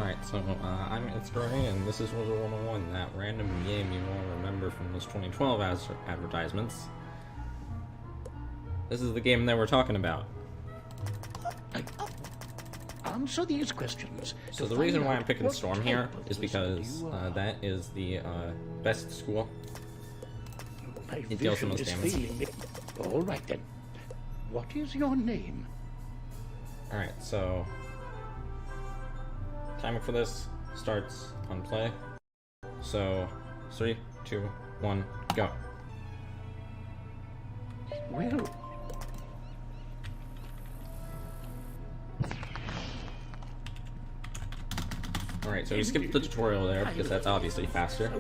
Alright, so I'm ItzGray, and this is Wizard101, that random game you all remember from those 2012 advertisements. This is the game that we're talking about. Answer these questions. So the reason why I'm picking Storm here is because that is the best school. It deals the most damage. All right then. What is your name? Alright, so timer for this starts on play. So 3, 2, 1, go. Well. Alright, so we skipped the tutorial there because that's obviously faster.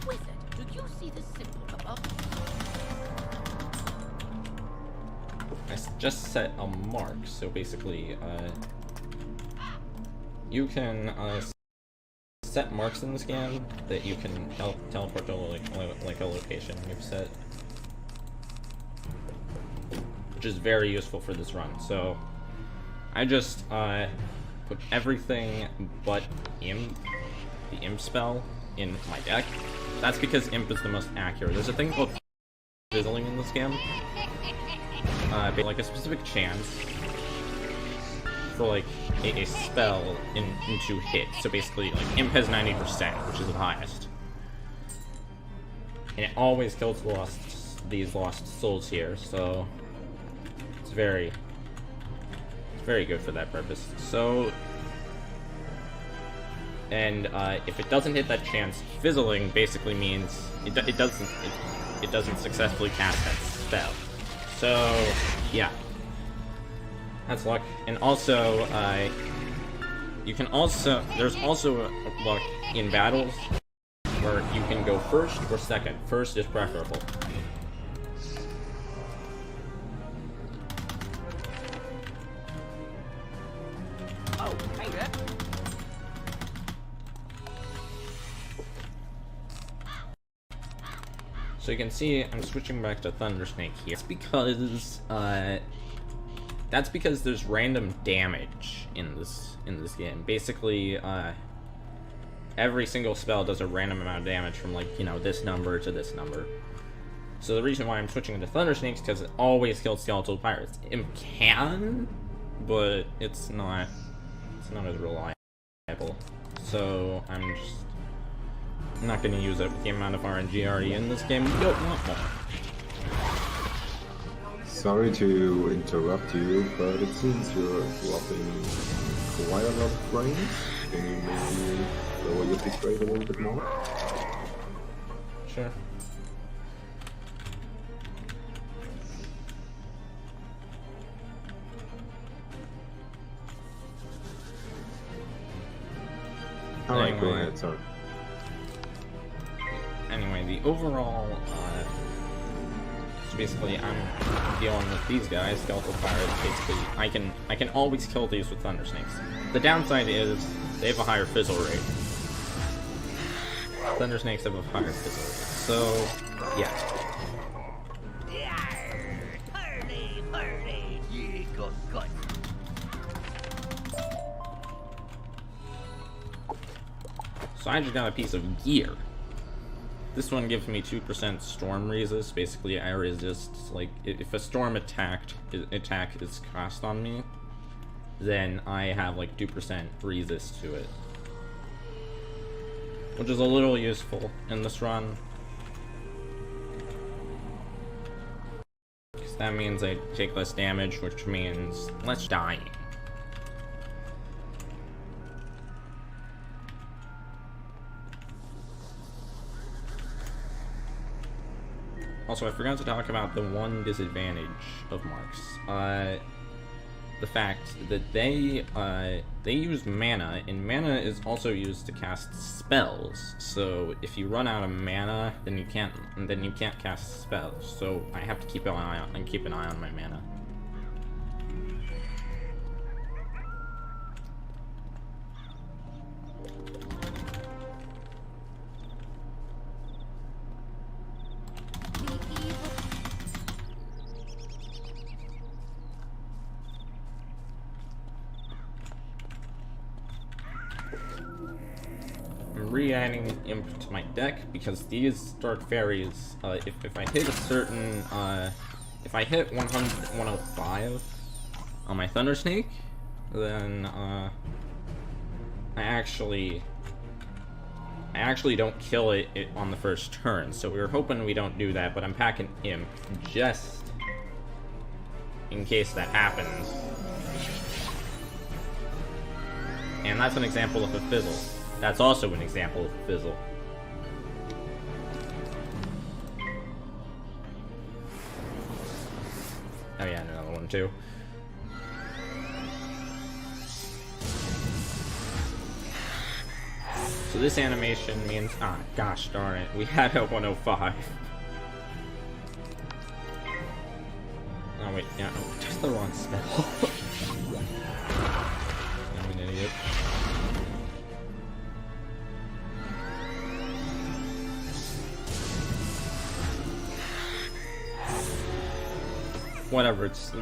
Wizard, do you see the symbol above? I just set a mark, so basically, you can set marks in this game that you can teleport to like a location you've set, which is very useful for this run. So I just put everything but Imp, the Imp spell, in my deck. That's because Imp is the most accurate. There's a thing called fizzling in this game. Like a specific chance for like a spell into hit. So basically, like Imp has 90%, which is the highest, and it always kills these lost souls here. So it's very good for that purpose. So, and if it doesn't hit that chance, fizzling basically means it doesn't successfully cast that spell. So yeah, that's luck. And also there's also luck in battles where you can go first or second. First is preferable. Oh, hey there. So you can see I'm switching back to Thunder Snake here. That's because there's random damage in this game. Basically, every single spell does a random amount of damage from, like, you know, this number to this number. So the reason why I'm switching to Thunder Snake is because it always kills Skeletal Pirates. It can, but it's not as reliable. So I'm not going to use it with the amount of RNG already in this game. We don't want more. Sorry to interrupt you, but it seems you're dropping quite a lot of frames. Can you maybe lower your pick rate a little bit more? Sure. Alright, go ahead, sorry. Anyway, the overall, so basically I'm dealing with these guys, Skeletal Pirates. Basically, I can always kill these with Thunder Snakes. The downside is they have a higher fizzle rate. Thunder Snakes have a higher fizzle rate. So, yeah. Yeah, good. So I just got a piece of gear. This one gives me 2% storm resist. Basically, I resist, like, if a storm attack is cast on me, then I have like 2% resist to it, which is a little useful in this run, because that means I take less damage, which means less dying. Also, I forgot to talk about the one disadvantage of marks. The fact that they use mana, and mana is also used to cast spells. So if you run out of mana, then you can't cast spells. So I have to keep an eye on my mana. re-adding Imp to my deck because these Dark Fairies, if I hit a certain, if I hit 105 on my Thunder Snake, then, I actually don't kill it on the first turn. So we were hoping we don't do that, but I'm packing Imp just in case that happens. And that's an example of a fizzle. That's also an example of a fizzle. Oh yeah, another one too. So this animation means, ah, gosh darn it, we had a 105. Oh wait, yeah, oh, that's the wrong spell. I'm an idiot. Whatever, it's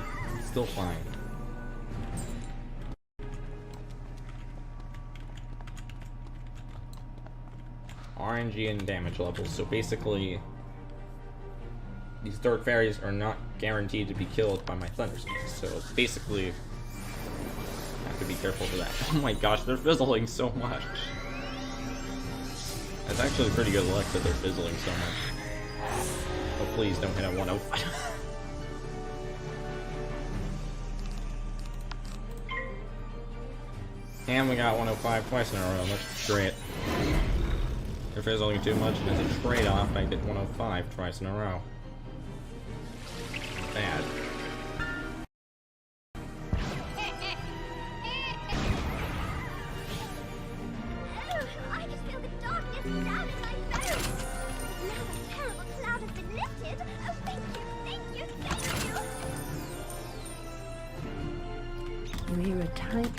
still fine. RNG and damage levels. So basically, these Dark Fairies are not guaranteed to be killed by my Thunder Snakes. So basically, I have to be careful for that. Oh my gosh, they're fizzling so much. That's actually pretty good luck that they're fizzling so much. Oh, please don't hit a 105. And we got 105 twice in a row. That's great. If there's only too much and it's a trade-off, I get 105 twice in a row. Bad. I just feel the darkness down in my bones. Now the terrible cloud has been lifted. Oh, thank you, thank you, thank you. You hear a type?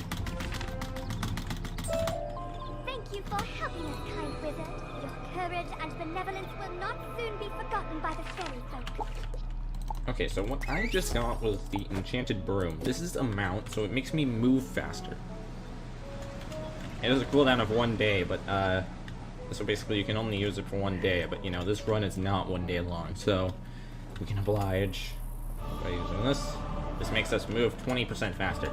Thank you for helping us, kind wizard. Your courage and benevolence will not soon be forgotten by the fairy folk. Okay, so what I just got was the Enchanted Broom. This is a mount, so it makes me move faster. It has a cooldown of 1 day, but, so basically you can only use it for 1 day, but, you know, this run is not 1 day long, so we can oblige by using this. This makes us move 20% faster.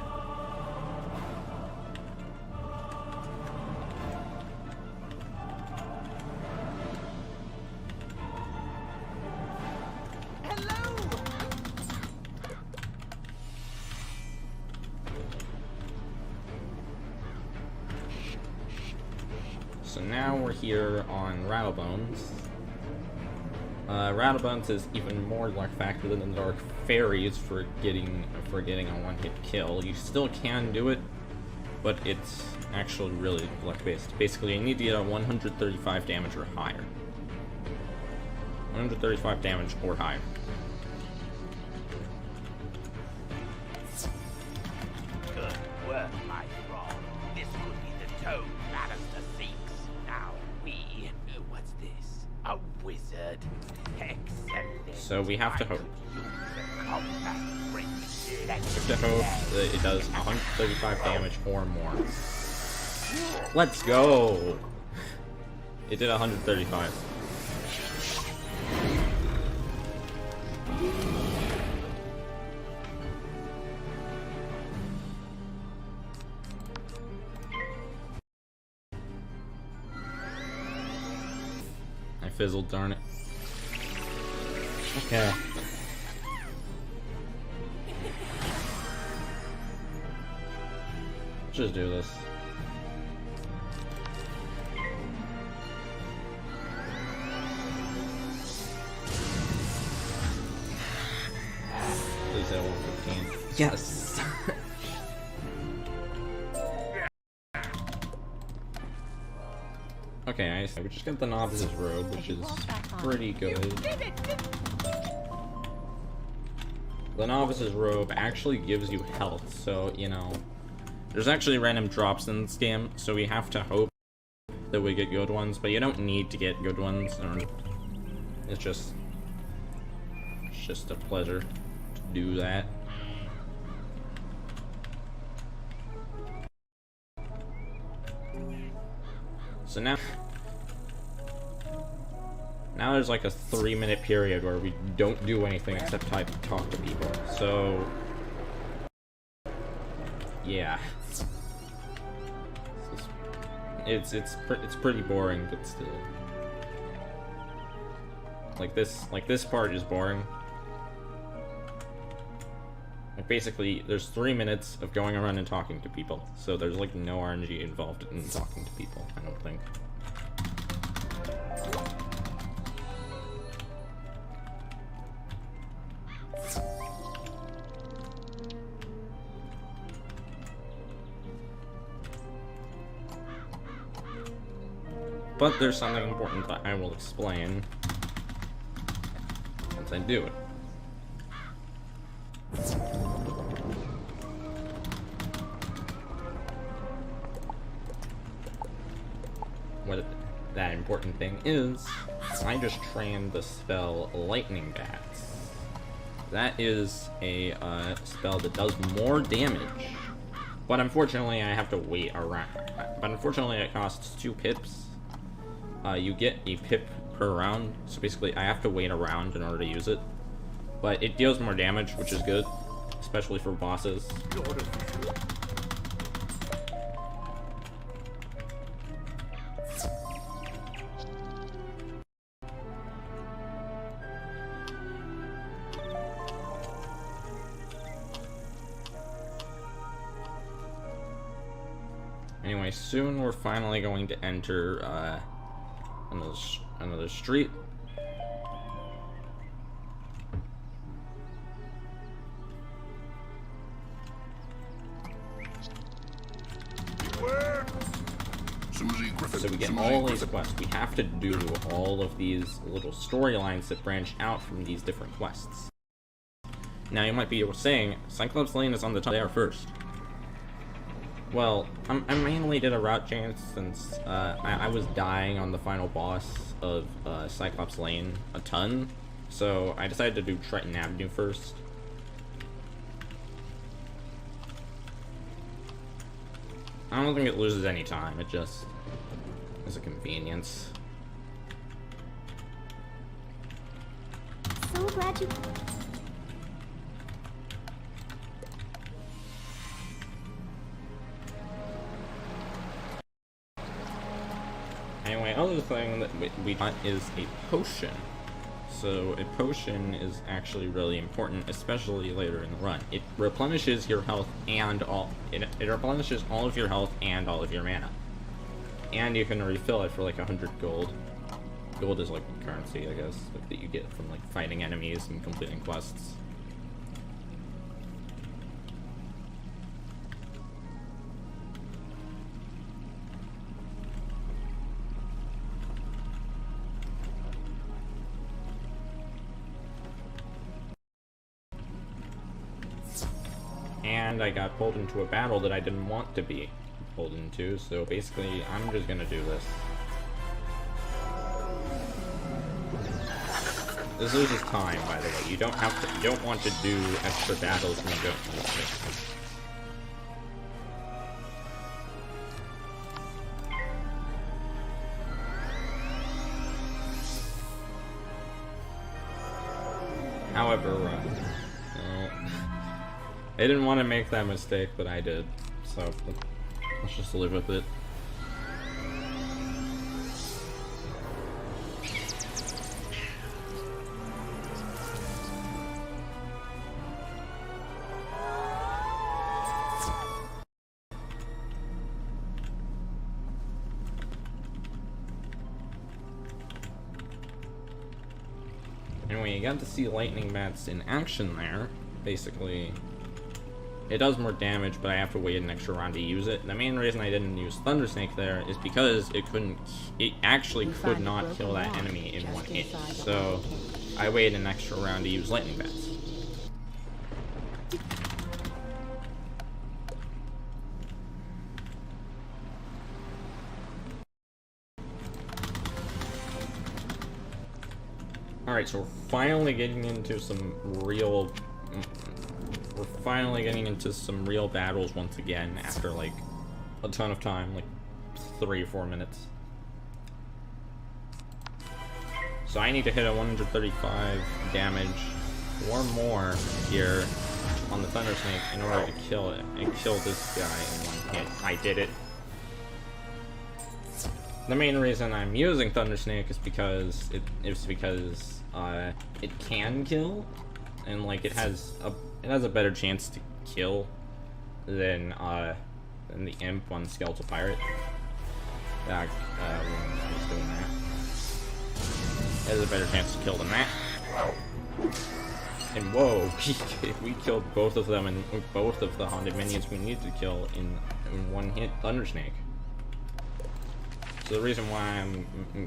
So now we're here on Rattlebones. Rattlebones is even more luck factor than the Dark Fairies for getting a one-hit kill. You still can do it, but it's actually really luck-based. Basically, you need to get a 135 damage or higher. 135 damage or higher. Good work, my frog. This could be the Toad Bannister Sinks. Now we... what's this? A wizard. Excellent. So we have to hope. We have to hope that it does 135 damage or more. Let's go! It did 135. I fizzled, darn it. Okay. Let's just do this. Please hit 115. Yes! Okay, we just got the Novice's Robe, which is pretty good. The Novice's Robe actually gives you health, so, you know, there's actually random drops in this game, so we have to hope that we get good ones, but you don't need to get good ones, or it's just a pleasure to do that. So now, Now there's like a 3-minute period where we don't do anything except talk to people. So yeah, it's pretty boring, but still, like this part is boring. Like basically, there's 3 minutes of going around and talking to people, so there's like no RNG involved in talking to people, I don't think. But there's something important that I will explain once I do it. What that important thing is, I just trained the spell Lightning Bats. That is a spell that does more damage, but unfortunately I have to wait around. But unfortunately it costs 2 pips. You get a pip per round, so basically I have to wait around in order to use it. But it deals more damage, which is good, especially for bosses. Anyway, soon we're finally going to enter another street. So we get all these quests. We have to do all of these little storylines that branch out from these different quests. Now you might be saying, Cyclops Lane is on the top there first. Well, I mainly did a route change since I was dying on the final boss of Cyclops Lane a ton, so I decided to do Triton Avenue first. I don't think it loses any time, it just is a convenience. So glad you... Anyway, other thing that we got is a potion. So a potion is actually really important, especially later in the run. It replenishes your health and it replenishes all of your health and all of your mana. And you can refill it for like 100 gold. Gold is like currency, I guess, like, that you get from like fighting enemies and completing quests. And I got pulled into a battle that I didn't want to be pulled into, so basically I'm just gonna do this. This loses time, by the way. You don't want to do extra battles when you don't need to. However, I didn't want to make that mistake, but I did, so let's just live with it. Anyway, you got to see Lightning Bats in action there. Basically, it does more damage, but I have to wait an extra round to use it. The main reason I didn't use Thunder Snake there is because it actually could not kill that enemy in one hit. So I waited an extra round to use Lightning Bats. Alright, so we're finally getting into some real battles once again after like a ton of time, like 3 or 4 minutes. So I need to hit a 135 damage or more here on the Thunder Snake in order to kill it and kill this guy in one hit. I did it. The main reason I'm using Thunder Snake is because it can kill, and like it has a better chance to kill than the Imp on Skeletal Pirate. When I was doing that. It has a better chance to kill than that. And whoa, we killed both of them and both of the haunted minions we needed to kill in one hit Thunder Snake. So the reason why I'm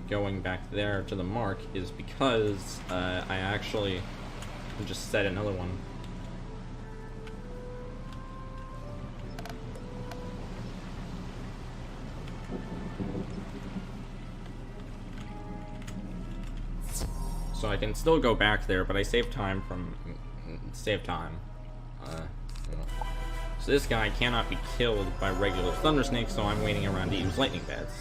going back there to the mark is because I actually just set another one. So I can still go back there, but I save time. You know. So this guy cannot be killed by regular Thunder Snakes, so I'm waiting around to use lightning bats.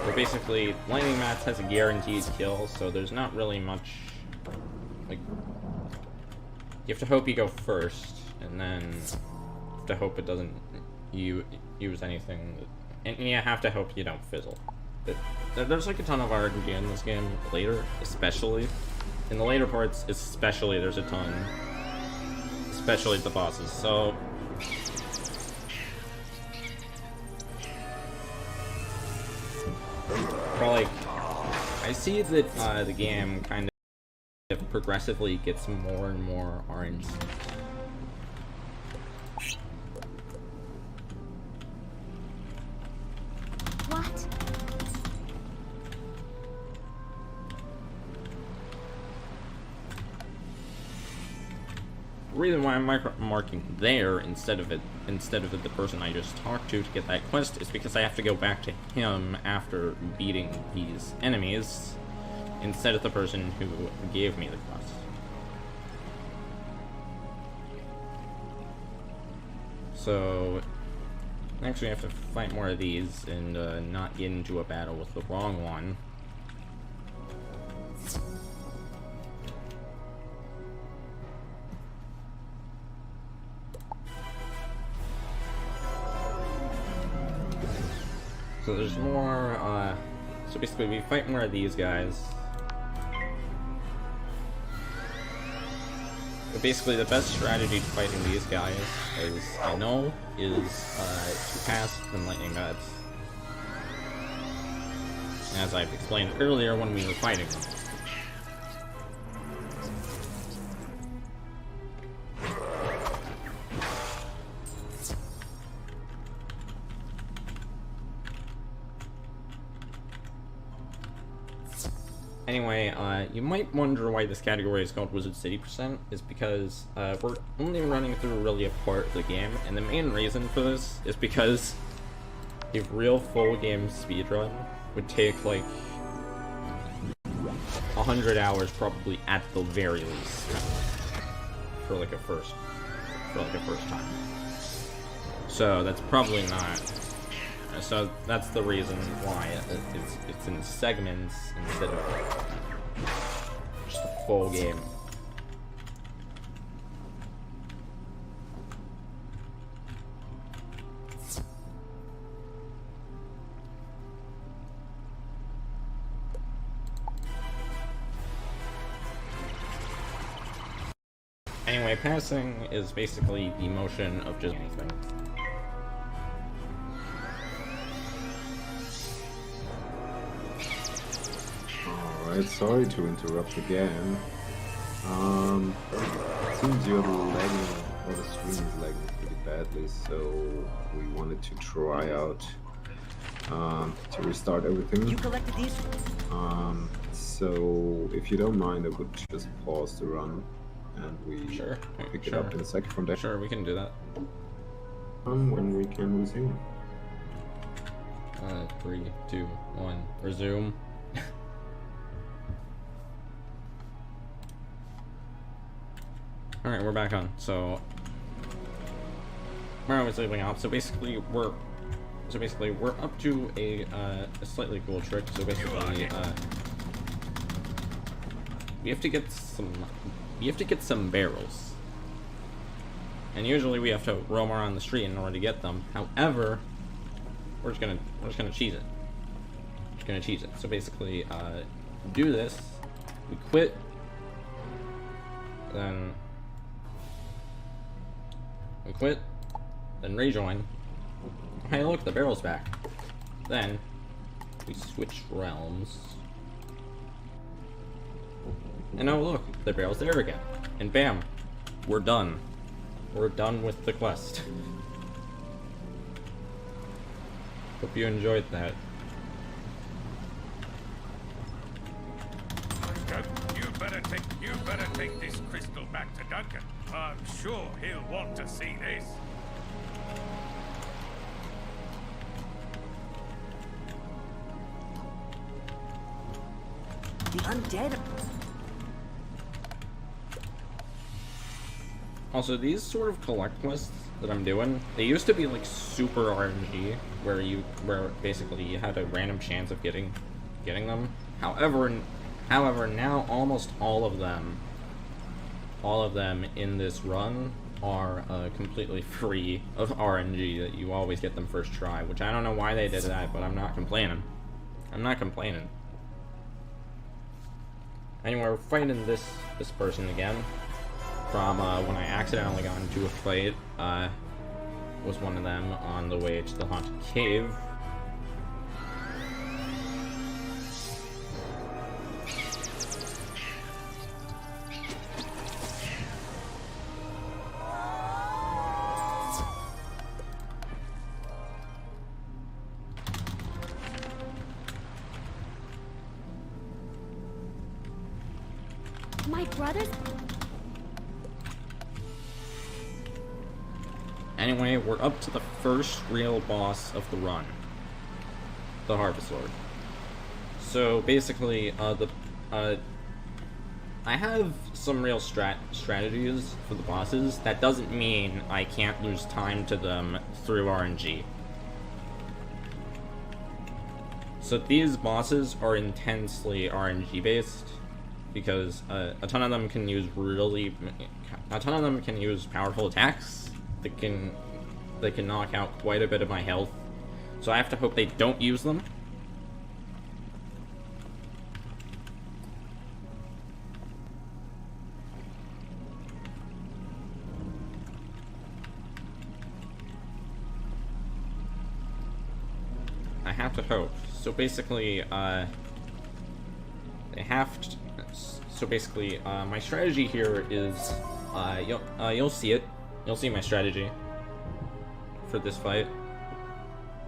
So basically, lightning bats has a guaranteed kill, so there's not really much. Like, you have to hope you go first, and then you have to hope it doesn't use anything, and you have to hope you don't fizzle. But there's like a ton of RNG in this game later, especially. In the later parts, especially, there's a ton. Especially the bosses, so... But like, I see that the game kind of progressively gets more and more RNG. What? The reason why I'm marking there instead of the person I just talked to get that quest is because I have to go back to him after beating these enemies, instead of the person who gave me the quest. So, next we have to fight more of these and not get into a battle with the wrong one. So there's more, so basically we fight more of these guys. But basically the best strategy to fighting these guys, as I know, is to pass the lightning bats. As I've explained earlier when we were fighting them. Anyway, you might wonder why this category is called Wizard City %, is because we're only running through really a part of the game, and the main reason for this is because a real full game speedrun would take like 100 hours probably at the very least for like a first time. So that's probably not. So that's the reason why it's in segments instead of just a full game. Anyway, passing is basically the motion of just anything. Alright, sorry to interrupt again. It seems you're lagging, or the stream is lagging pretty badly, so we wanted to try out to restart everything. You collected these? So if you don't mind, I would just pause the run and we pick it up in a second from there. Sure, we can do that. When we can resume. 3, 2, 1, resume. Alright, we're back on. So where I was leaving off, so basically we're up to a slightly cool trick. So basically we have to get some barrels. And usually we have to roam around the street in order to get them. However, we're just gonna cheese it. So basically, do this. We quit. Then we quit. Then rejoin. Hey, look, the barrel's back. Then we switch realms. And oh look, the barrel's there again. And bam, we're done. We're done with the quest. Hope you enjoyed that. You better take this crystal back to Duncan. I'm sure he'll want to see this. The undead. Also, these sort of collect quests that I'm doing, they used to be like super RNG, where basically you had a random chance of getting them. However, now almost all of them in this run are completely free of RNG, that you always get them first try, which I don't know why they did that, but I'm not complaining. Anyway, we're fighting this person again from when I accidentally got into a fight. Was one of them on the way to the haunted cave. My brothers? Anyway, we're up to the first real boss of the run. The Harvest Lord. So basically, I have some real strategies for the bosses. That doesn't mean I can't lose time to them through RNG. So these bosses are intensely RNG based, because a ton of them can use powerful attacks that can knock out quite a bit of my health. So I have to hope they don't use them. I have to hope. So basically, my strategy here is, you'll see it. You'll see my strategy for this fight.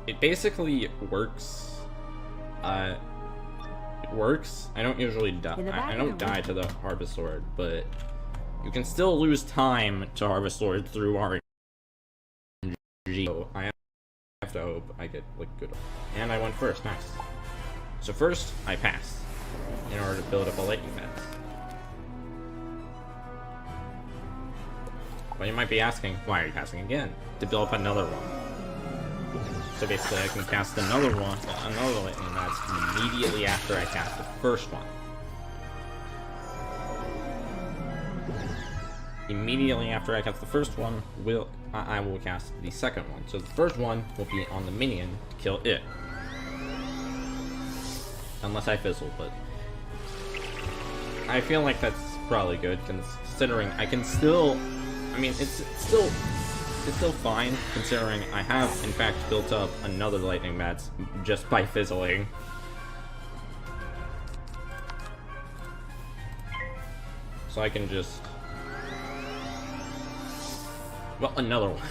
It basically works. It works. I don't usually die. I don't die to the Harvest Sword, but you can still lose time to Harvest Sword through RNG. So I have to hope I get like good. And I went first. Nice. So first, I pass in order to build up a lightning fence. Well, you might be asking, why are you passing again? To build up another one. So basically, I can cast another lightning that's immediately after I cast the first one. Immediately after I cast the first one, I will cast the second one. So the first one will be on the minion to kill it. Unless I fizzle, but I feel like that's probably good, considering I can still... I mean, it's still fine, considering I have, in fact, built up another lightning mats just by fizzling. So I can just... Well, another one.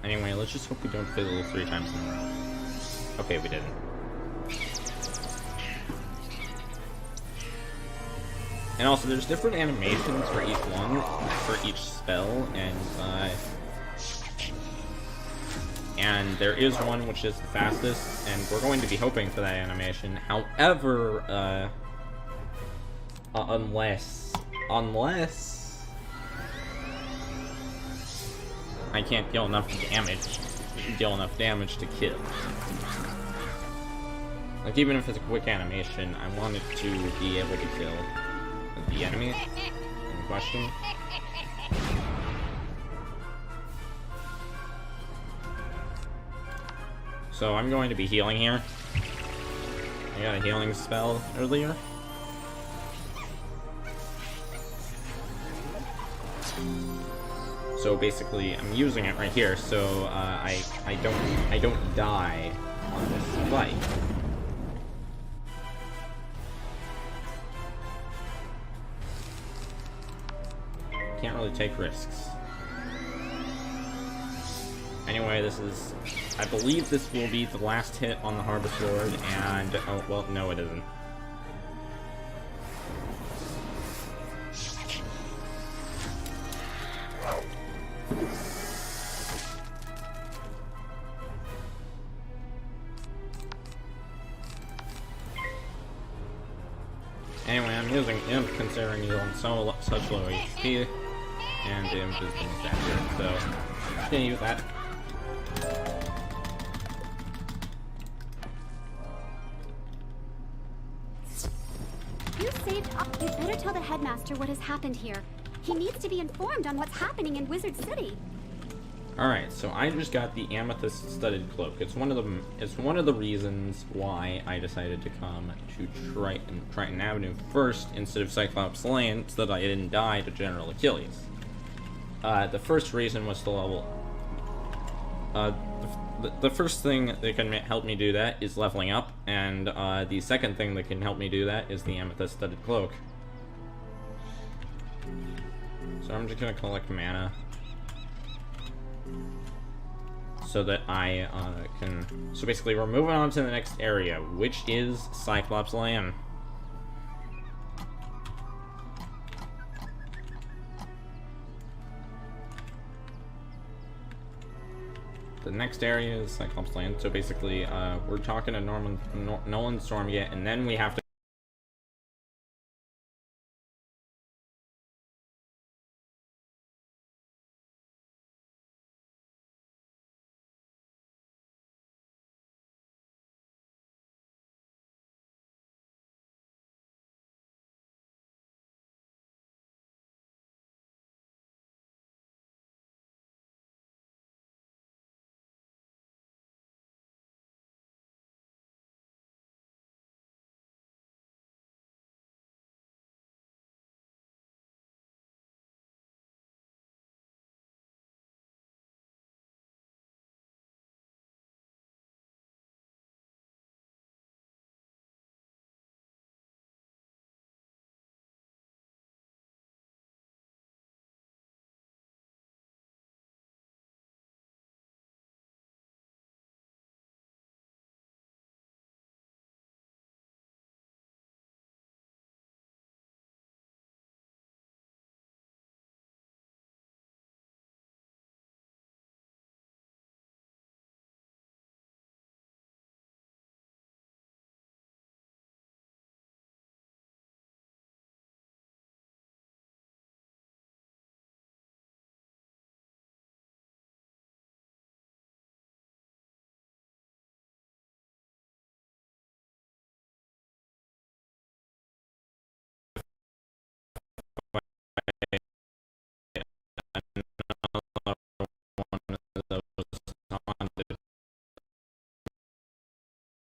Anyway, let's just hope we don't fizzle 3 times in a row. Okay, we didn't. And also, there's different animations for each one, for each spell, and there is one which is the fastest, and we're going to be hoping for that animation. However, unless I can't deal enough damage to kill. Like, even if it's a quick animation, I want it to be able to kill the enemy in question. So I'm going to be healing here. I got a healing spell earlier. So basically, I'm using it right here, so I don't die on this fight. Can't really take risks. Anyway, I believe this will be the last hit on the Harvest Lord, and oh well, no, it isn't. Anyway, I'm using Imp considering he's on such low HP, and Imp is being accurate, so I'm gonna use that. You saved up. You'd better tell the headmaster what has happened here. He needs to be informed on what's happening in Wizard City. Alright, so I just got the amethyst studded cloak. It's one of the reasons why I decided to come to Triton Avenue first instead of Cyclops Lane, so that I didn't die to General Achilles. The first reason was to level. The first thing that can help me do that is leveling up, and the second thing that can help me do that is the amethyst studded cloak. So I'm just gonna collect mana, so that I can... So basically, we're moving on to the next area, which is Cyclops Land. The next area is Cyclops Land, so basically, we're talking to Nolan Stormgate, and then we have to...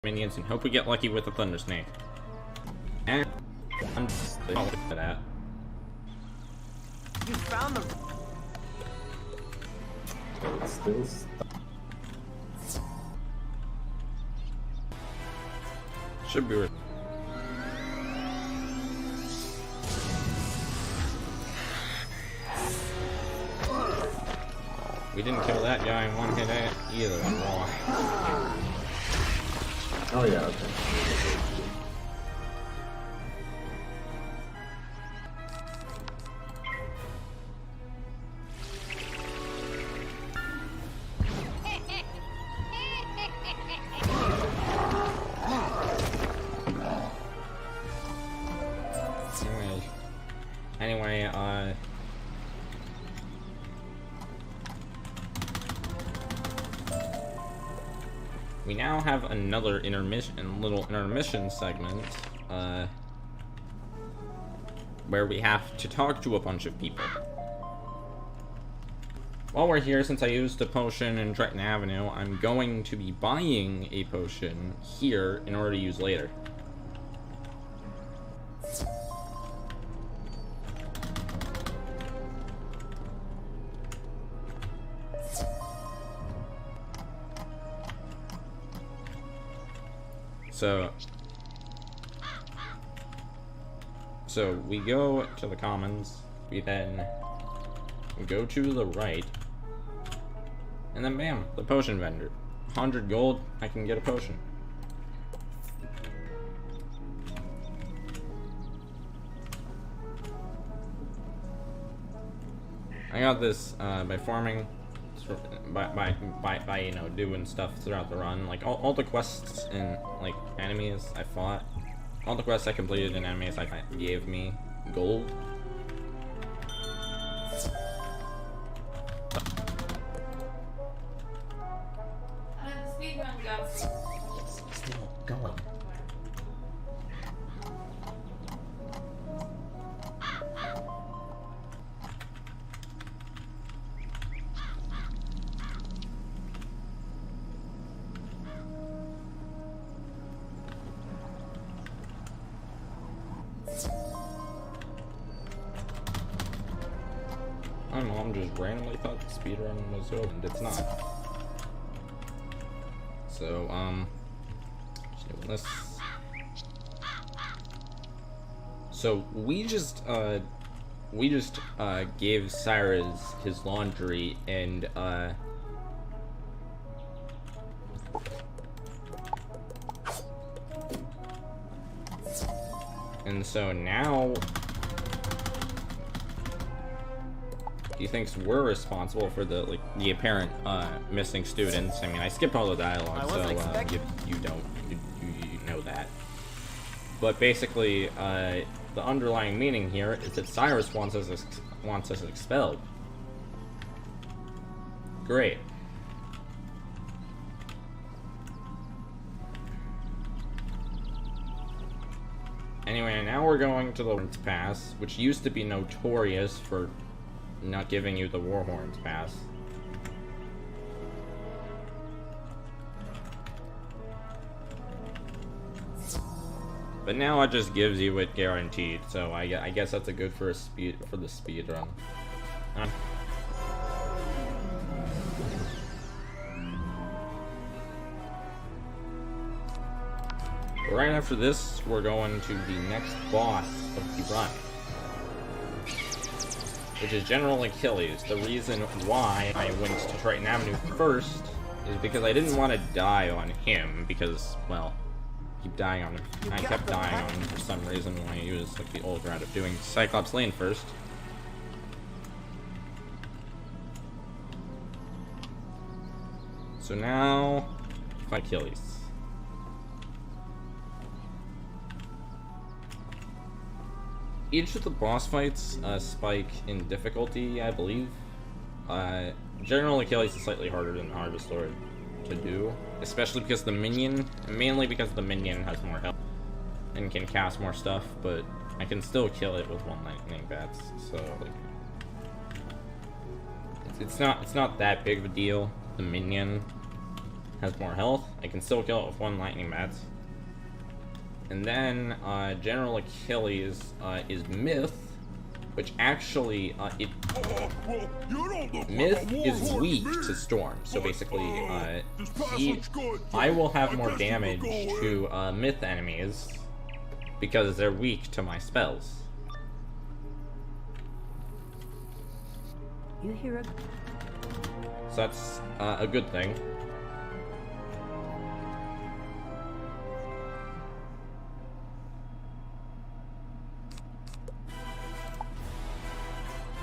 minions and hope we get lucky with the Thunder Snake. And I'm just for that. You found the... So it's still stuck. Should be. We didn't kill that guy in one hit either. Oh yeah, okay. now have another little intermission segment, where we have to talk to a bunch of people. While we're here, since I used a potion in Triton Avenue, I'm going to be buying a potion here in order to use later. So we go to the commons, we then go to the right, and then bam, the potion vendor. 100 gold, I can get a potion. I got this by farming, by you know, doing stuff throughout the run. Like all the quests and like enemies I fought, all the quests I completed in enemies I gave me gold. How did the speedrun go? It's still going. My mom just randomly thought the speedrun was opened. It's not. So, just doing this. So we just gave Cyrus his laundry and so now he thinks we're responsible for the apparent missing students. I mean, I skipped all the dialogue, so you know that. But basically, the underlying meaning here is that Cyrus wants us expelled. Great. Anyway, now we're going to the Warhorns Pass, which used to be notorious for not giving you the Warhorns Pass. But now it just gives you it guaranteed, so I guess that's a good for the speed run. Right after this, we're going to the next boss of the run, which is General Achilles. The reason why I went to Triton Avenue first is because I didn't want to die on him, because, well, I kept dying on him for some reason when I used like the old route of doing Cyclops Lane first. So now, fight Achilles. Each of the boss fights spike in difficulty, I believe. General Achilles is slightly harder than Harvest Lord to do, especially because mainly because the minion has more health and can cast more stuff, but I can still kill it with one lightning bats, so like it's not that big of a deal. The minion has more health. I can still kill it with one lightning bats. And then General Achilles is Myth, which actually Myth is weak to Storm. So basically, I will have more damage to Myth enemies because they're weak to my spells. You hear a... So that's a good thing.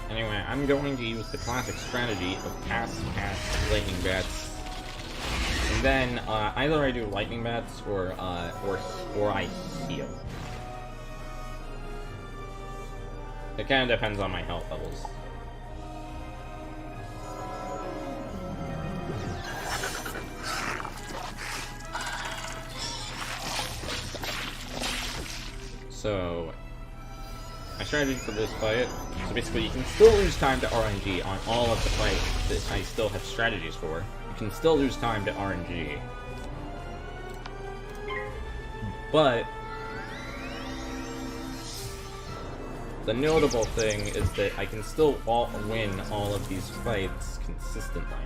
Anyway, I'm going to use the classic strategy of pass, lightning bats, and then either I do lightning bats or I heal. It kind of depends on my health levels. So, my strategy for this fight, so basically you can still lose time to RNG on all of the fights that I still have strategies for. You can still lose time to RNG. But the notable thing is that I can still win all of these fights consistently.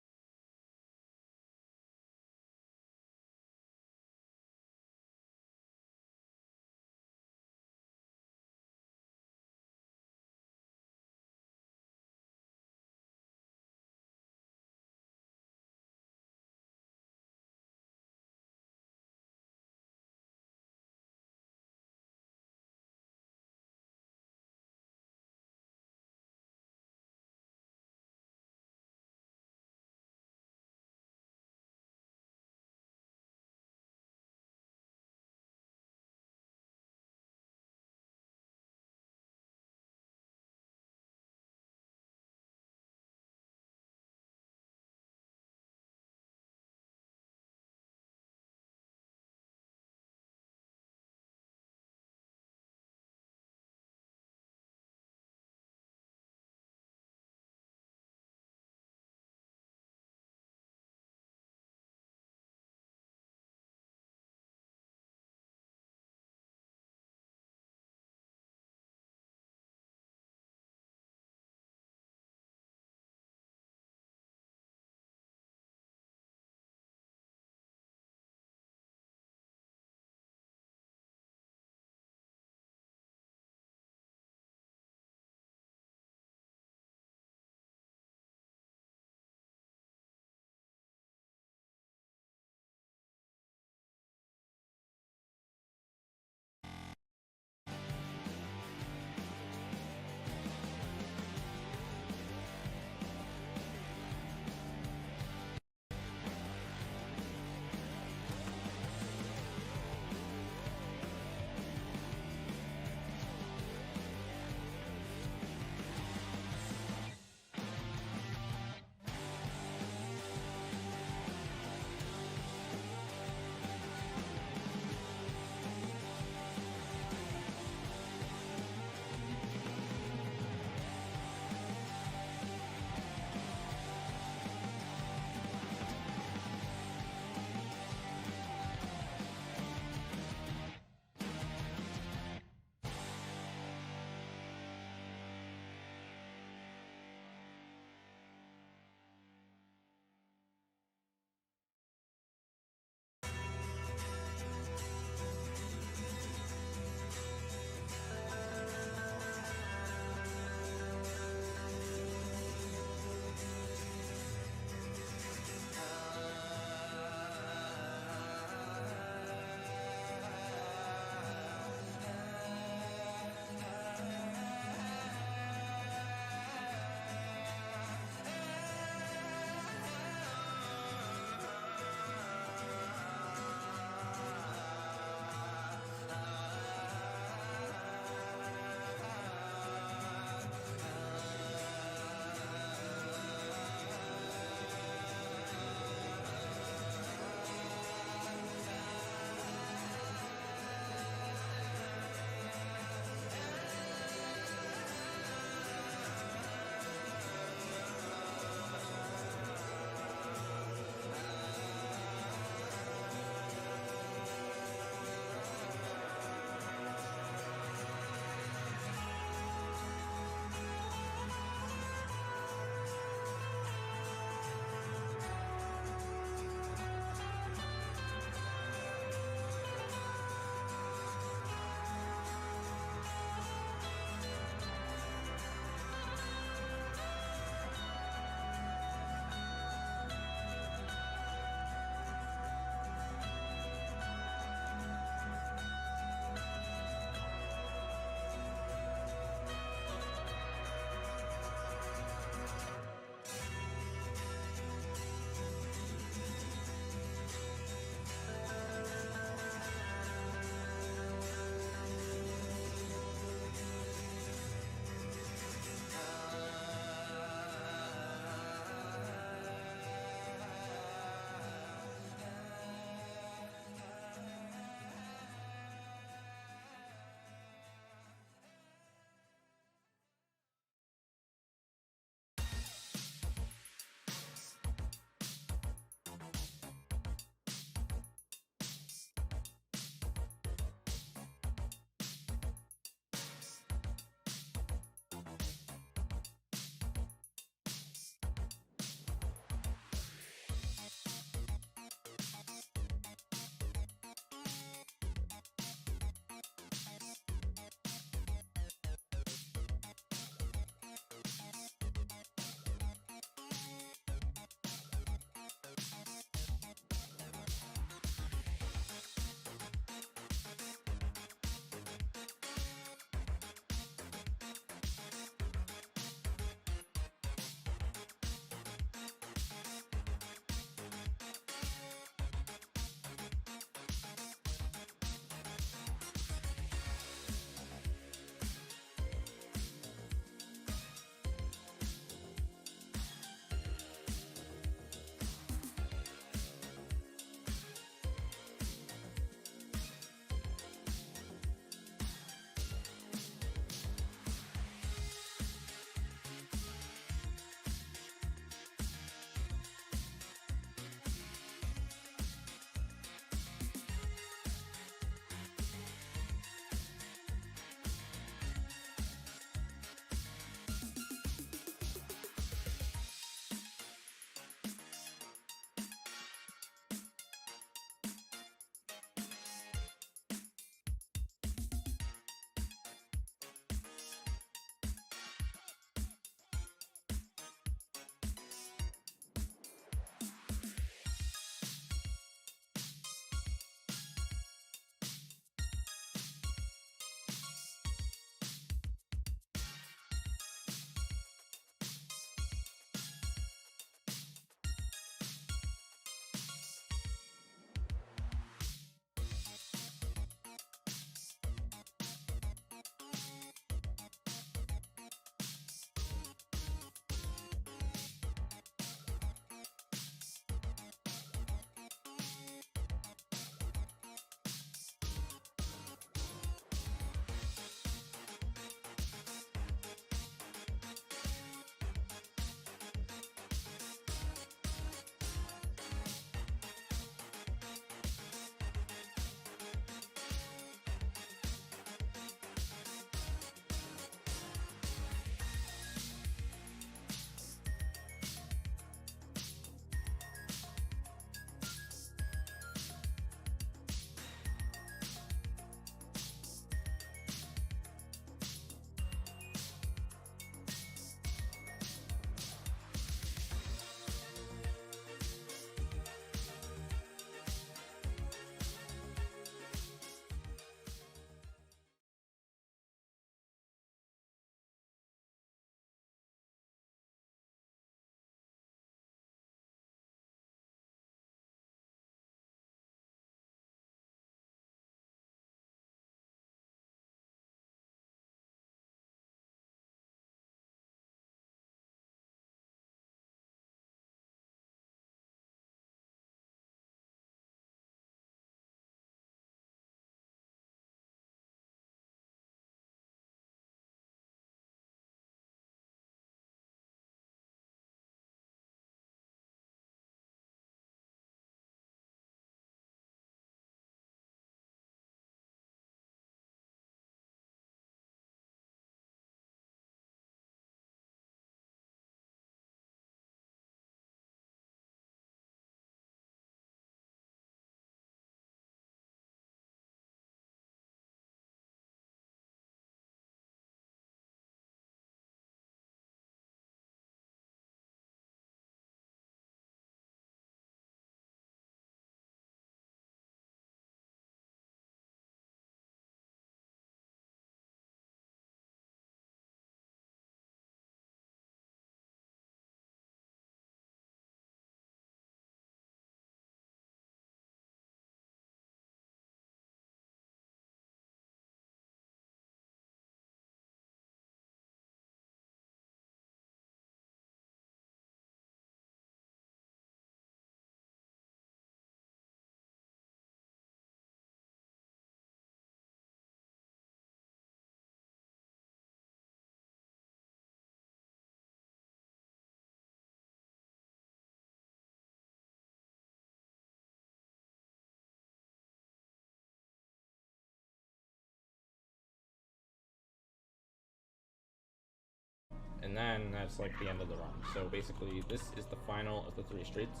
And then that's like the end of the run. So basically, this is the final of the 3 streets.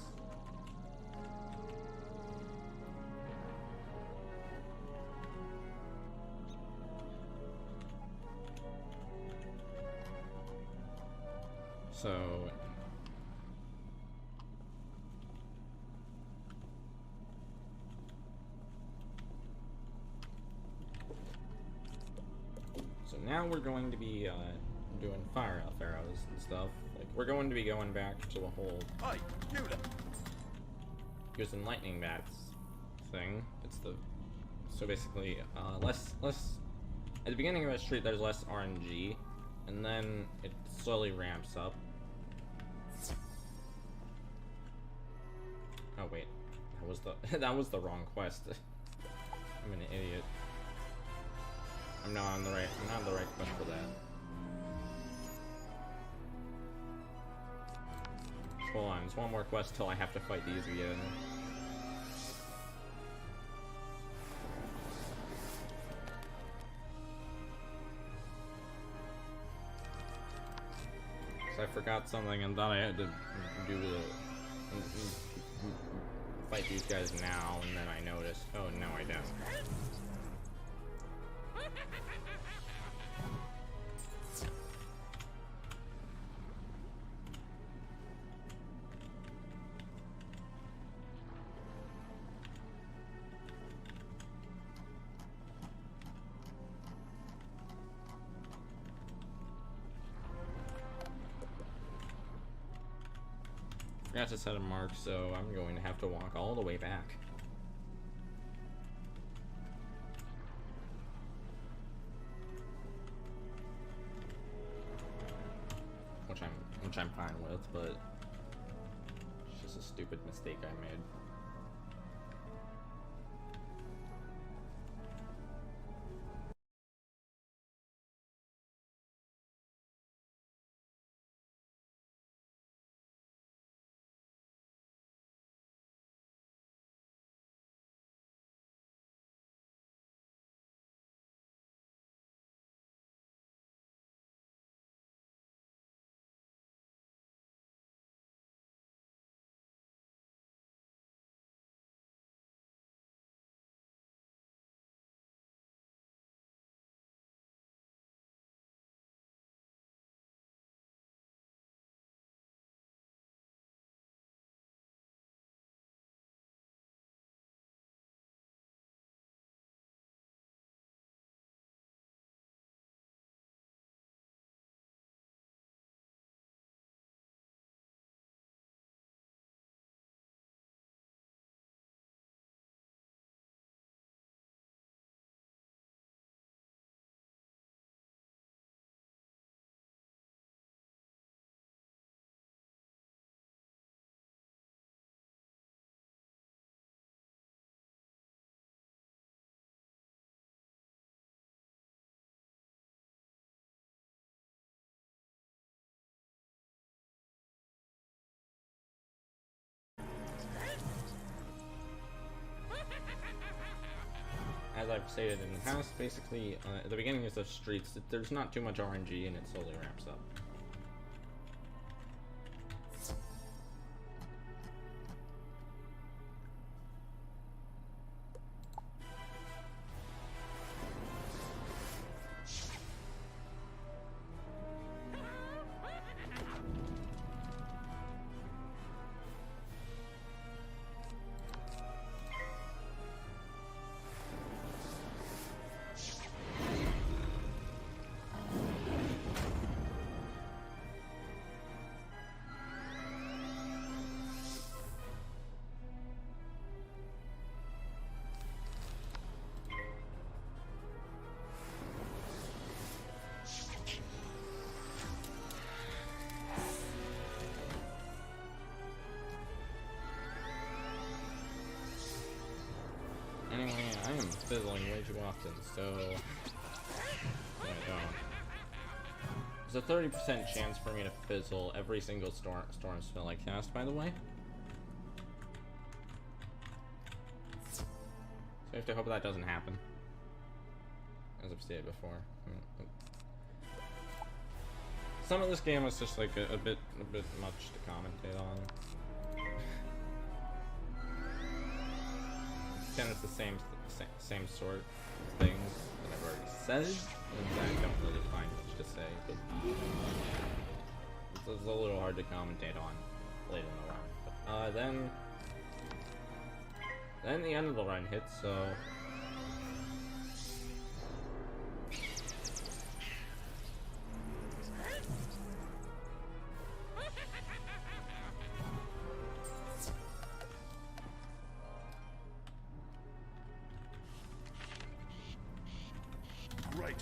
So now we're going to be doing fire elf arrows and stuff. Like, we're going to be going back to the whole using lightning bats thing. It's the so basically less at the beginning of a street there's less RNG, and then it slowly ramps up. Oh wait, that was the that was the wrong quest. I'm an idiot. I'm not on the right quest for that. Hold on, there's one more quest till I have to fight these again. I forgot something and thought I had to do the fight these guys now, and then I noticed, oh no I don't. Forgot to set a mark, so I'm going to have to walk all the way back. Which I'm fine with, but it's just a stupid mistake I made. As I've stated in the past, basically, at the beginning of the streets, there's not too much RNG and it slowly ramps up. Anyway, I am fizzling way too often, so I don't. There's a 30% chance for me to fizzle every single storm spell I cast, by the way. So I have to hope that doesn't happen. As I've stated before. some of this game was just like a bit much to commentate on. Kind of the same sort of things that I've already said, and I don't really find much to say. But it's a little hard to commentate on late in the run. But, then the end of the run hits, so. Right.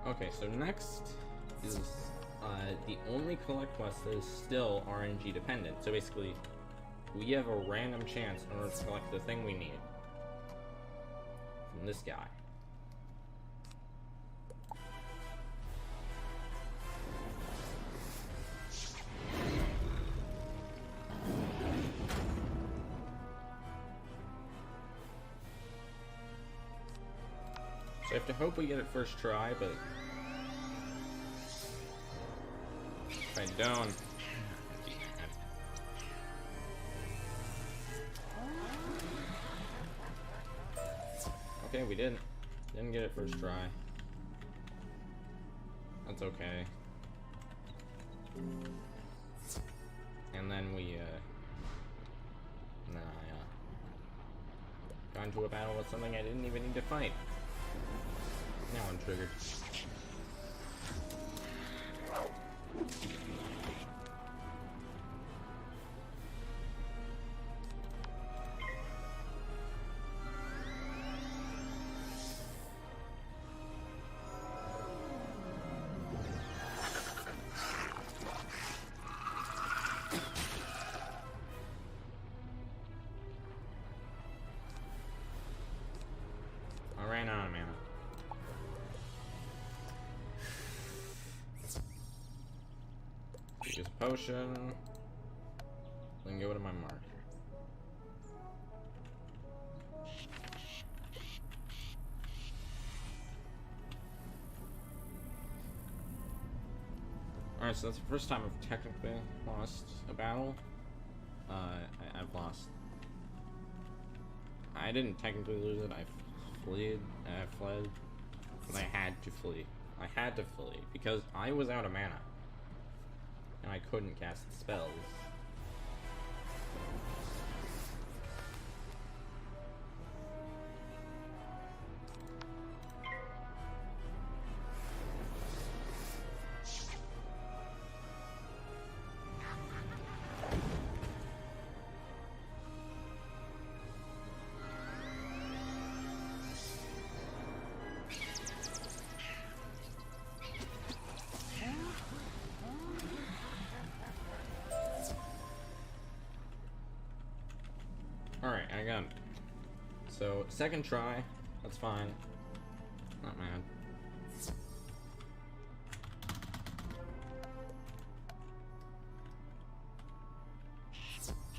Okay, so next is the only collect quest that is still RNG dependent. So basically, we have a random chance in order to collect the thing we need from this guy. So I have to hope we get it first try, but if I don't, okay, we didn't get it first try. That's okay. And then I got into a battle with something I didn't even need to fight. Now I'm triggered. I ran out of mana. Use a potion, then go to my marker. Alright, so that's the first time I've technically lost a battle. I've lost. I didn't technically lose it, I fled, but I had to flee. I had to flee, because I was out of mana. And I couldn't cast spells. Alright, I got it. So, second try, That's fine. Not mad.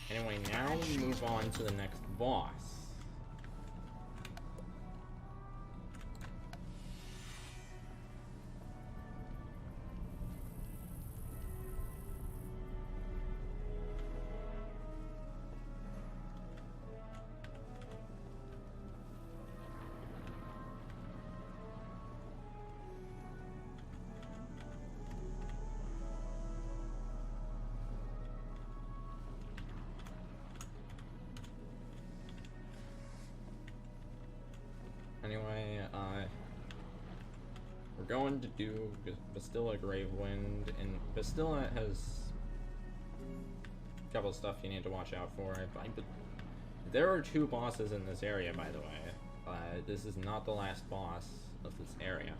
Anyway, now we move on to the next boss. Anyway, we're going to do Bastilla Gravewind, and Bastilla has a couple of stuff you need to watch out for. There are 2 bosses in this area, by the way. This is not the last boss of this area.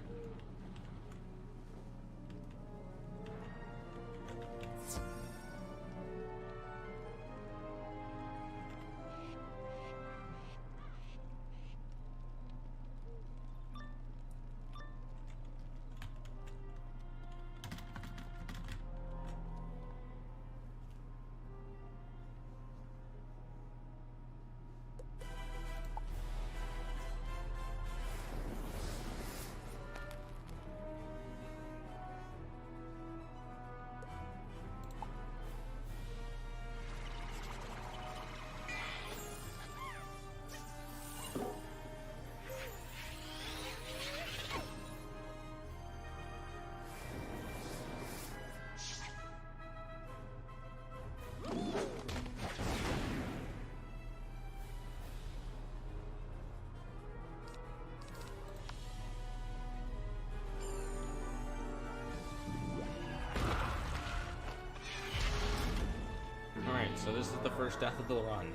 So this is the first death of the run.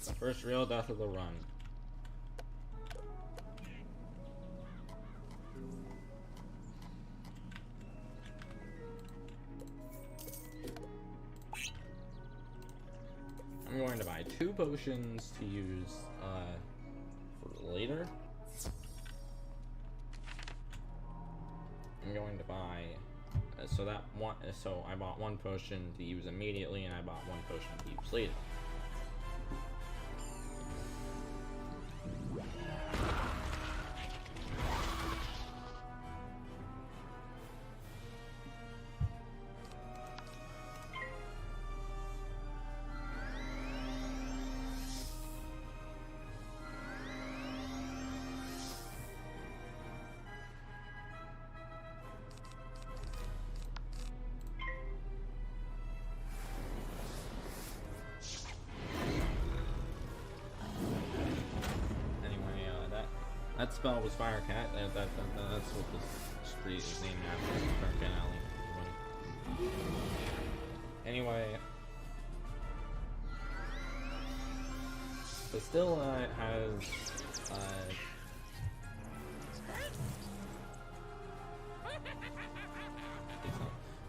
The first real death of the run. I'm going to buy 2 potions to use for later. I'm going to buy so I bought 1 potion to use immediately, and I bought 1 potion to use later. That spell was Fire Cat. That's what this street is named after. Fire Cat Alley. Anyway, it still has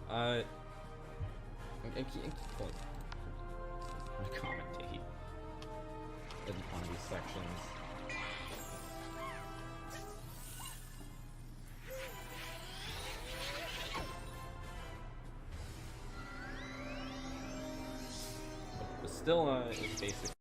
I commentate on these sections. Still, is basic.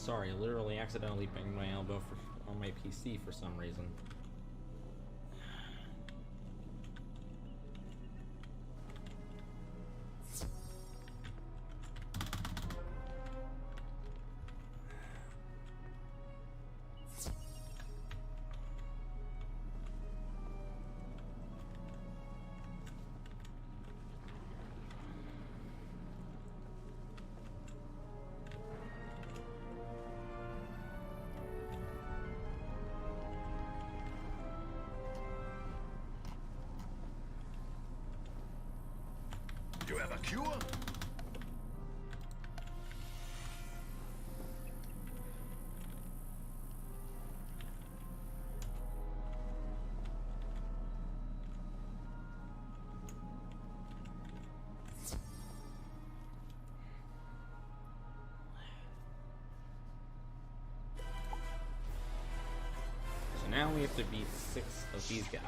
Sorry, literally accidentally banged my elbow on my PC for some reason. You have a cure? So now we have to beat 6 of these guys.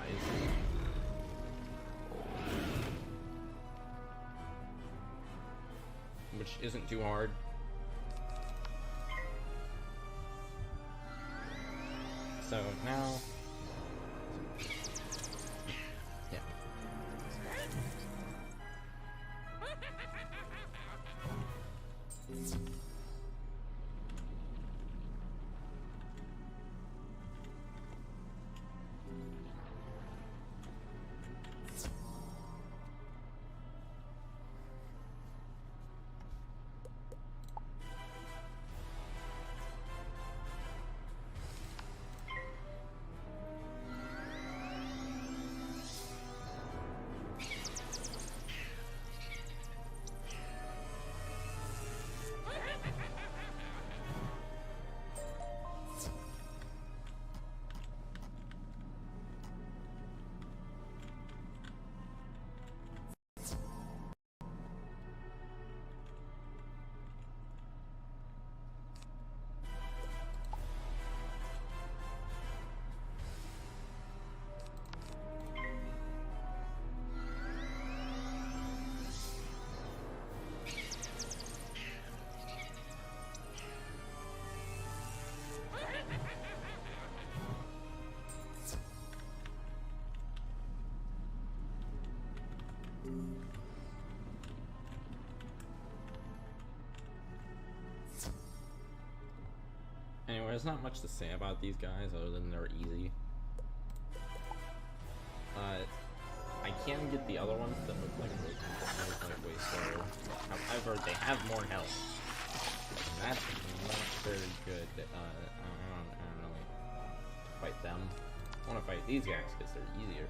Which isn't too hard. So now... Yeah. Anyway, there's not much to say about these guys other than they're easy. I can get the other ones that look like way slower. However, they have more health. And that's not very good. I don't really fight them. I want to fight these guys because they're easier.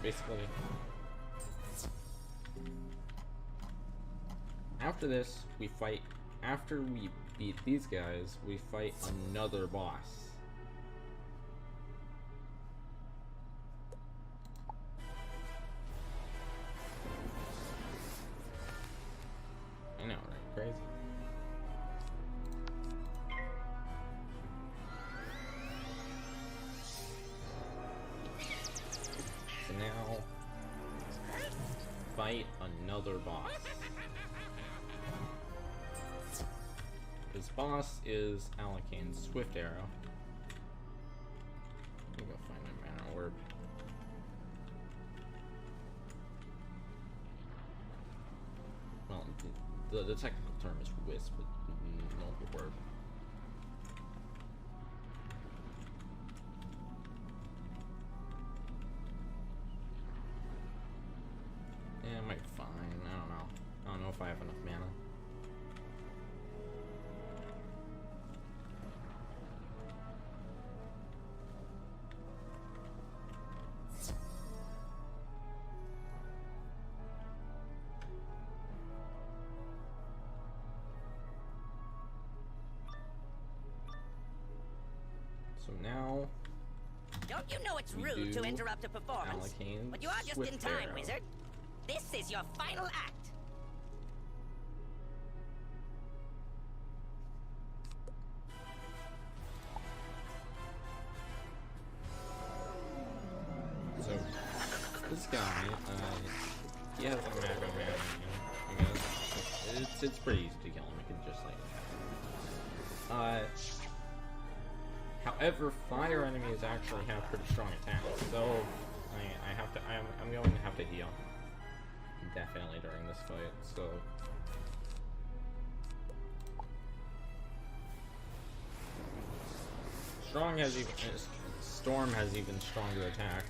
Basically, after this, we fight. After we beat these guys, we fight another boss. I know, right? Crazy. Now, fight another boss. This boss is Alacane's Swift Arrow. Let me go find my mana orb. Well, the technical term is Wisp, but no orb. So now Don't you know it's we rude to do interrupt a performance? Alakane But you are just in Swift time, Arrow. Wizard. This is your final act. So this guy, he has a Mago Man, I guess. It's pretty easy to kill him. You can just like however, fire enemies actually have pretty strong attacks, so I'm going to have to heal definitely during this fight. So Storm has even stronger attack.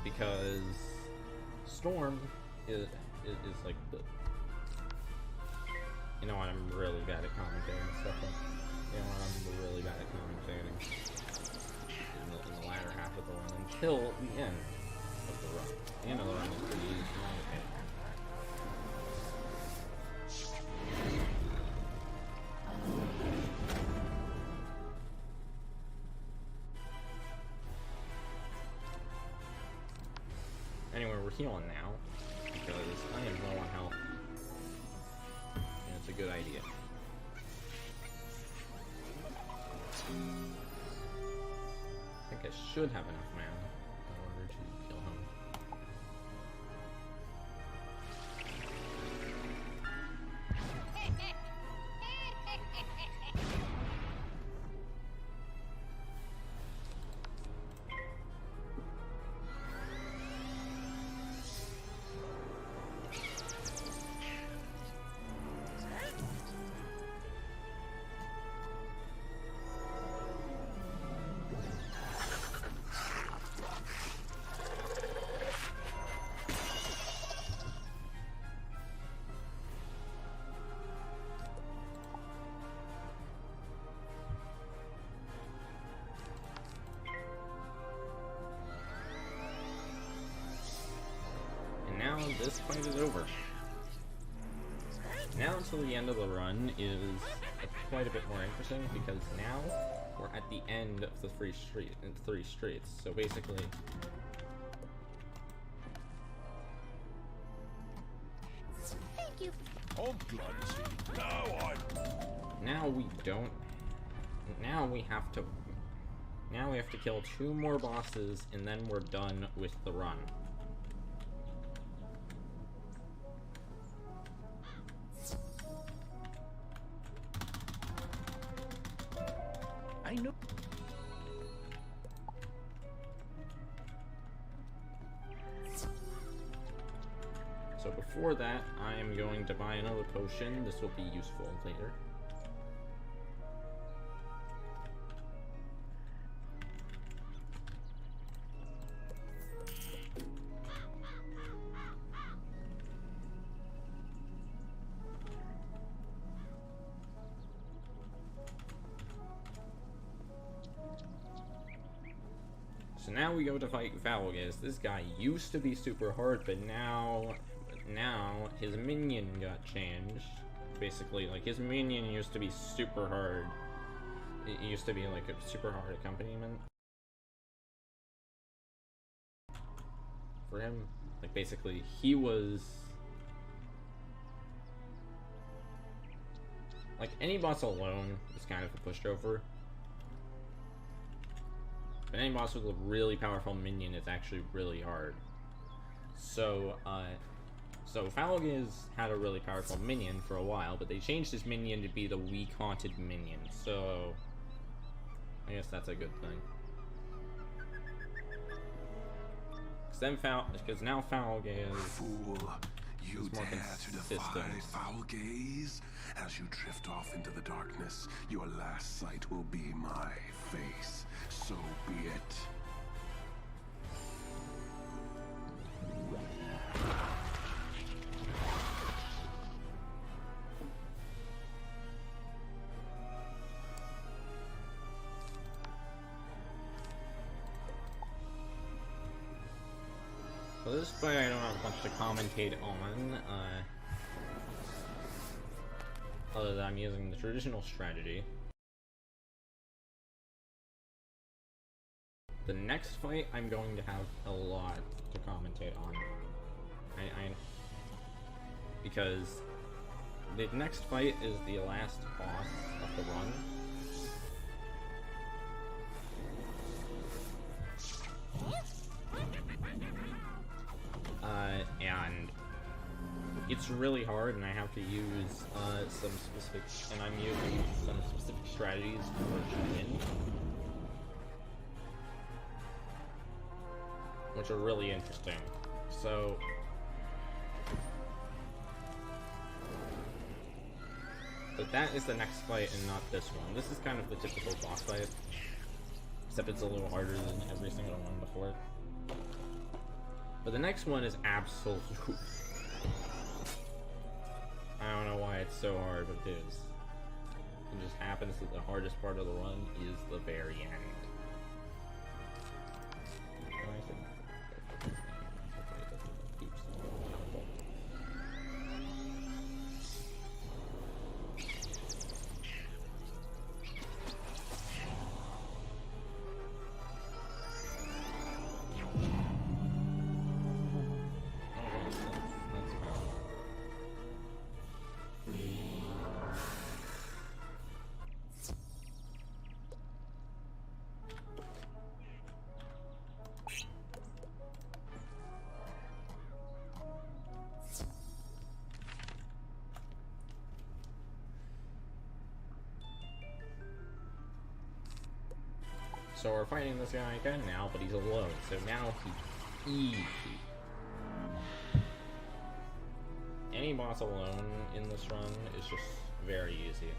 Because Storm is like the... You know what, I'm really bad at commentating stuff. You know what, I'm really bad at commentating in the latter half of the run until the end of the run. The end of the run is pretty easy. Anyway, we're healing now because I am low on health. And it's a good idea. I think I should have enough mana in order to kill him. Now this fight is over. Now until the end of the run is quite a bit more interesting because now we're at the end of the three streets. So basically, Thank you. now we don't. Now we have to. Now we have to kill 2 more bosses and then we're done with the run. I know. So before that, I am going to buy another potion. This will be useful later. So now we go to fight Valgus. This guy used to be super hard, but now his minion got changed. Basically, like, his minion used to be super hard. It used to be like a super hard accompaniment for him. Like, basically, he was like, any boss alone is kind of a pushover. But any boss with a really powerful minion is actually really hard. So, so Valgus had a really powerful minion for a while, but they changed his minion to be the weak haunted minion. So, I guess that's a good thing. Because now Valgus Fool, you is more dare to defy consistent. foul gaze? As you drift off into the darkness, your last sight will be my face. So be it. So this fight I don't have much to commentate on. other than I'm using the traditional strategy. The next fight, I'm going to have a lot to commentate on. Because the next fight is the last boss of the run. And it's really hard, and I have to use some specific, and I'm using some specific strategies to win, which are really interesting. So, but that is the next fight and not this one. This is kind of the typical boss fight, except it's a little harder than every single one before it. But the next one is absolute. I don't know why it's so hard, but it is. It just happens that the hardest part of the run is the very end. So we're fighting this guy again now, but he's alone, so now he's easy. Any boss alone in this run is just very easy.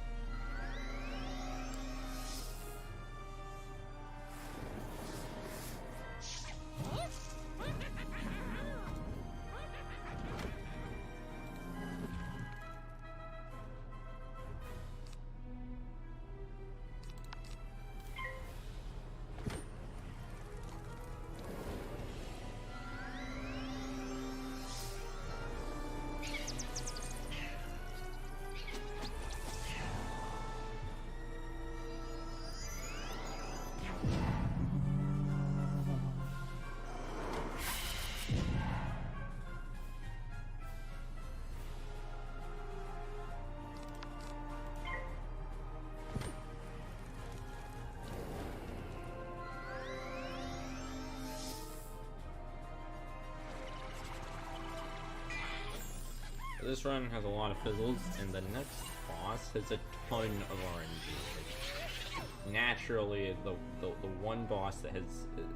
This run has a lot of fizzles, and the next boss has a ton of RNG. Naturally, the one boss that has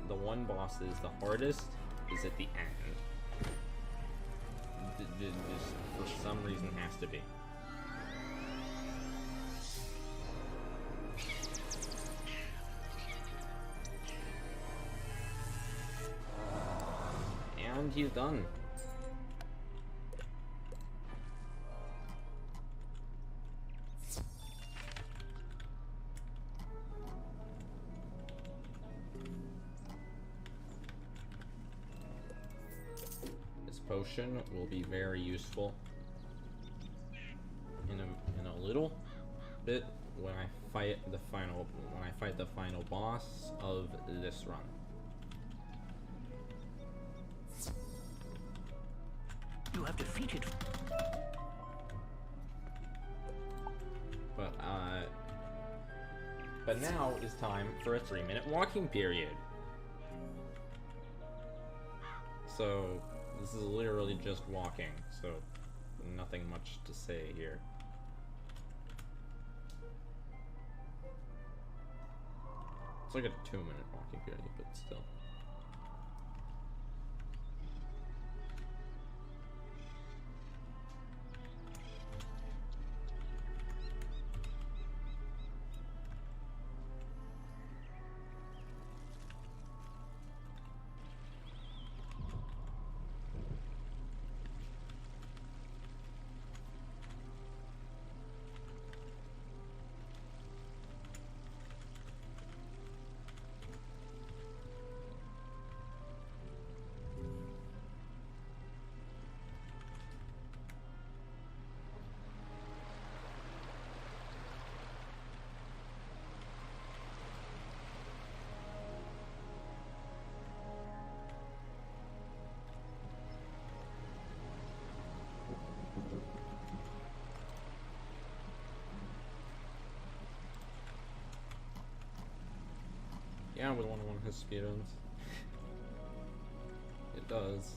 the one boss that is the hardest is at the end. This, for some reason, has to be. And he's done. Potion will be very useful in a little bit when I fight the final boss of this run. You have defeated. But now is time for a 3-minute walking period. So this is literally just walking, so nothing much to say here. It's like a 2-minute walking period, but still. Yeah, Wizard101 has speedruns. It does.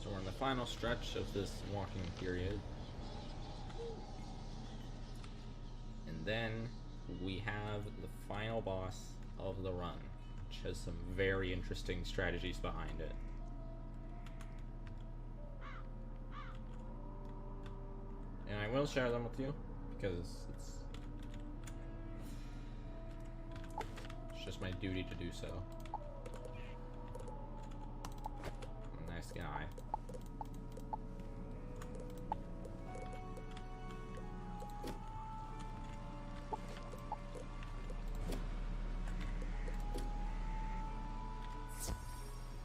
So we're in the final stretch of this walking period. And then we have the final boss of the run, which has some very interesting strategies behind it. And I will share them with you, because it's just my duty to do so. I'm a nice guy.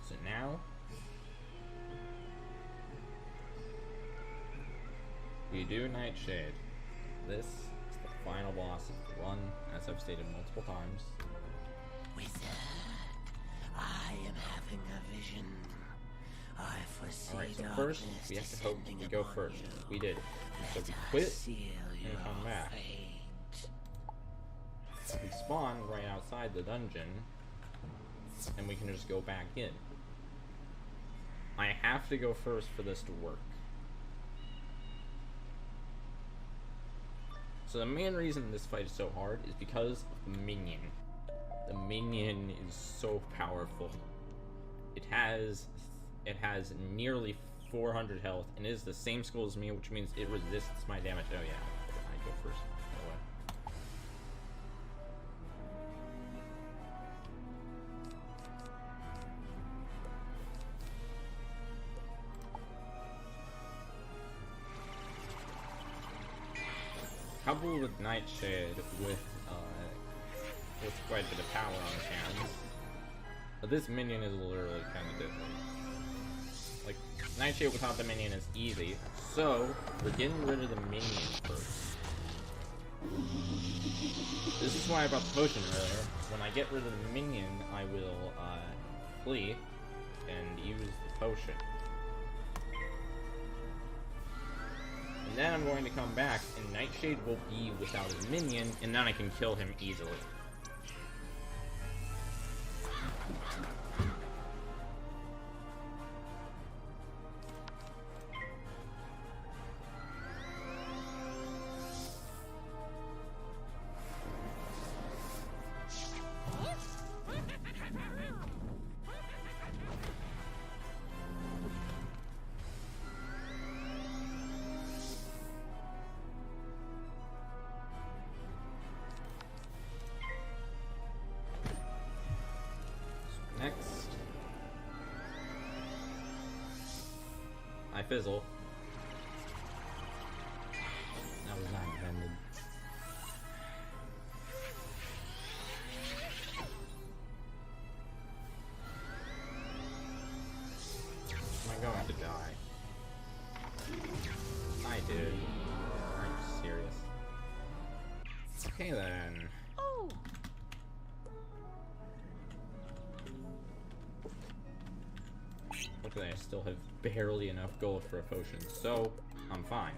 So now we do Nightshade. This is the final boss of the run, as I've stated multiple times. Wizard, I am having a vision. I foresee Alright, so first we have to hope we go first. We did. So we quit and come back. We spawn right outside the dungeon, and we can just go back in. I have to go first for this to work. So the main reason this fight is so hard is because of the minion. The minion is so powerful. It has nearly 400 health and is the same skill as me, which means it resists my damage. Oh yeah, I go first. No way. Coupled with Nightshade with quite a bit of power on his hands. But this minion is literally kind of deadly. Like, Nightshade without the minion is easy, so we're getting rid of the minion first. This is why I brought the potion earlier. When I get rid of the minion, I will flee and use the potion. And then I'm going to come back, and Nightshade will be without a minion, and then I can kill him easily. Next, I fizzle. That was not intended. Am I going to die? I did. Are you serious? Okay then. Oh! Luckily, I still have barely enough gold for a potion, so I'm fine.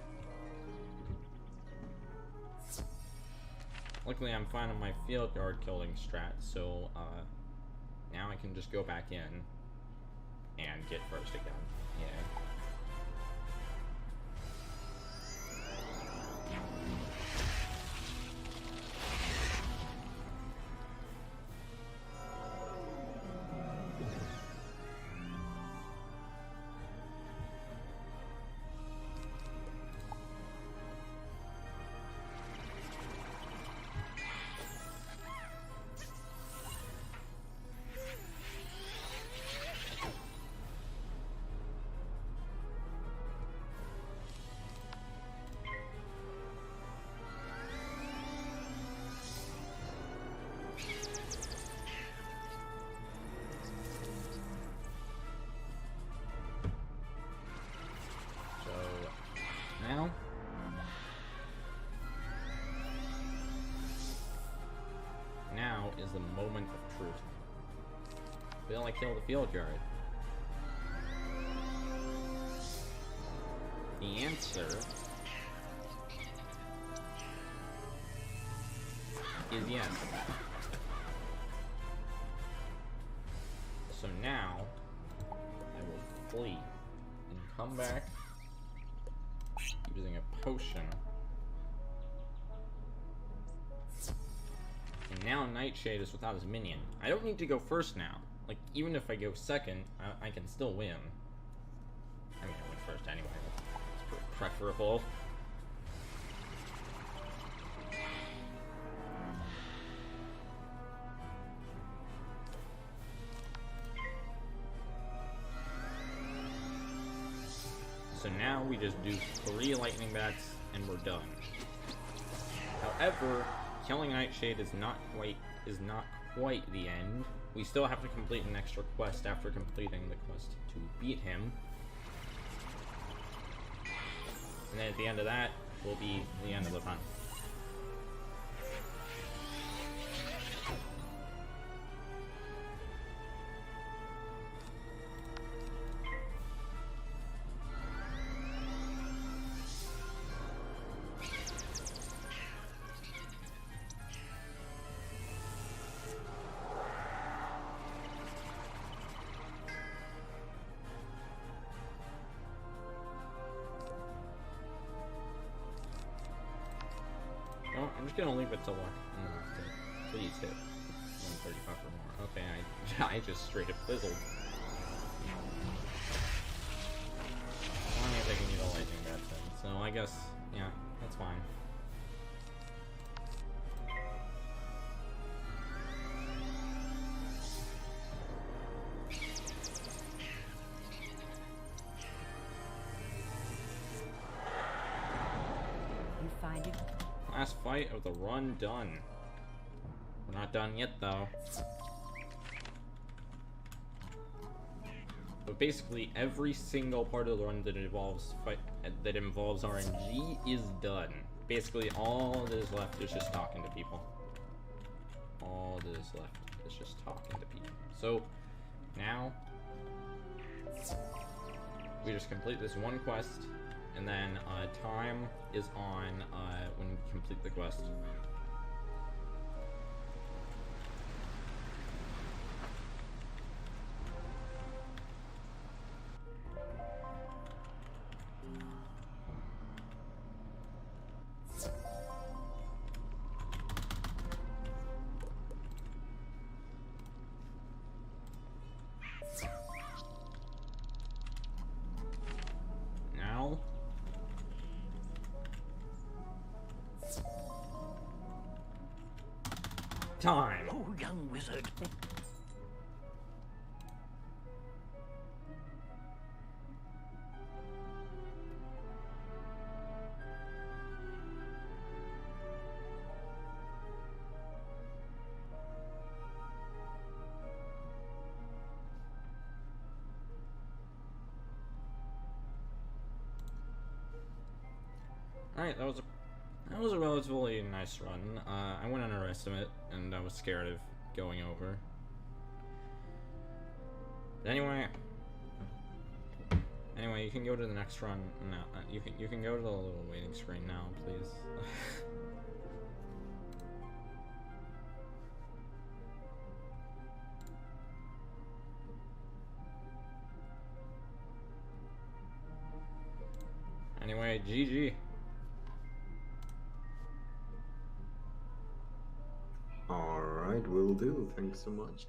Luckily, I'm fine on my field guard killing strat, so now I can just go back in and get first again. Yay. is the moment of truth. Will I kill the field guard? The answer is yes. So now, I will flee and come back using a potion. And now Nightshade is without his minion. I don't need to go first now. Like, even if I go second, I can still win. I mean, I went first anyway. That's preferable. So now we just do 3 lightning bats and we're done. However, killing Nightshade is not quite the end. We still have to complete an extra quest after completing the quest to beat him. And then at the end of that will be the end of the run. No, I'm just gonna leave it till please hit 135 or more. Okay, I just straight up fizzled. As long as I can use a lightning bat then. So I guess, yeah, that's fine. You find it? Last fight of the run done. We're not done yet though. But basically every single part of the run that involves RNG is done. Basically all that is left is just talking to people. All that is left is just talking to people. So now we just complete this one quest. And then time is on when we complete the quest. Now time. Oh, young wizard. Alright, that was a relatively nice run. I went under estimate, and I was scared of going over. But anyway, you can go to the next run. No, you can go to the little waiting screen now, please. Anyway, GG. Alright, will do. Thanks so much.